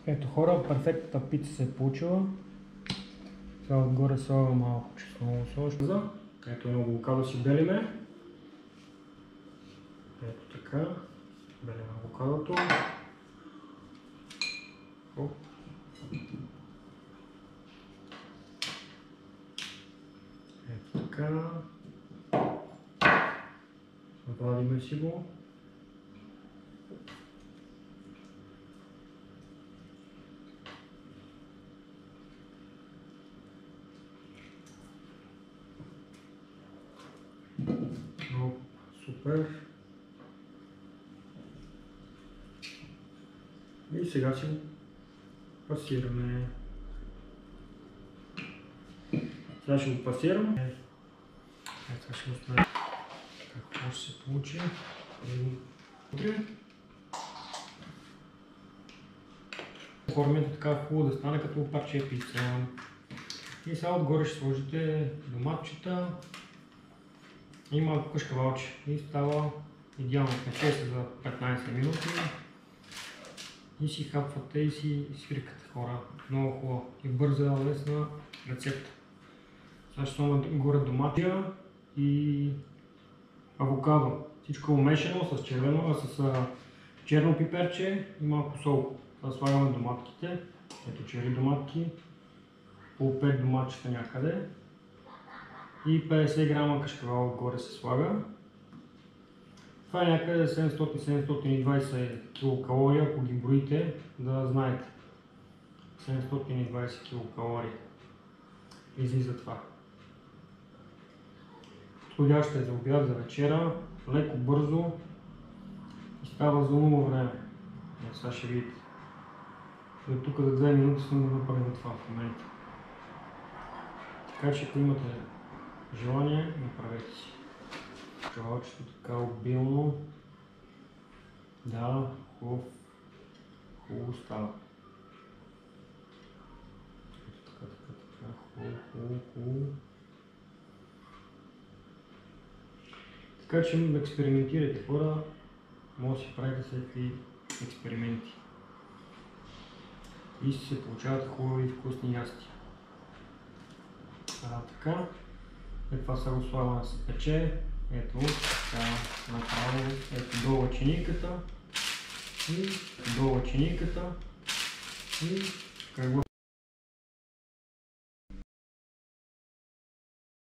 Ето хора, перфектната пица се е получила. Сега отгоре слагам малко чеснок соус. Ето едно авокадо си белиме. Ето така. Белим авокадото. Ето така. Вадиме си го. Супер. И сега си го пасираме. Сега ще го пасирам. Сега ще го справя какво ще се получи. Оформяте така хубаво да стане като парче пица. И сега отгоре ще сложите доматчета и малко кашкавалче. И става идеално. Пече се за 15 минути. И си хапвате и си свиркате хора. Много хубава и бърза, лесна рецепта. Сега ще слагам горе доматия и авокадо. Всичко умешано с червено, с черно пиперче и малко сол. Сега слагаме доматките. Ето черри доматки. По 5 доматчета някъде. И 50 грама кашкавал отгоре се слага. Това е някъде 700-720 килокалории, ако ги броите, да знаете. 720 килокалории излиза това. Подходящо е за обяд, за вечера, леко, бързо и става за много време. Сега ще видите. До тук за 2 минути съм да направим това в момента. Така че ако имате желание, направете си. Кашкавалчето така обилно. Да, хубаво става. Така, хубаво. Така че да експериментирате хора, може да си правите всякакви експерименти. И се получават хубави и вкусни ястия. Така. Това сега го слагаме да се пече. Ето, така направо. Ето долу лъчениката. И долу лъчениката. И как го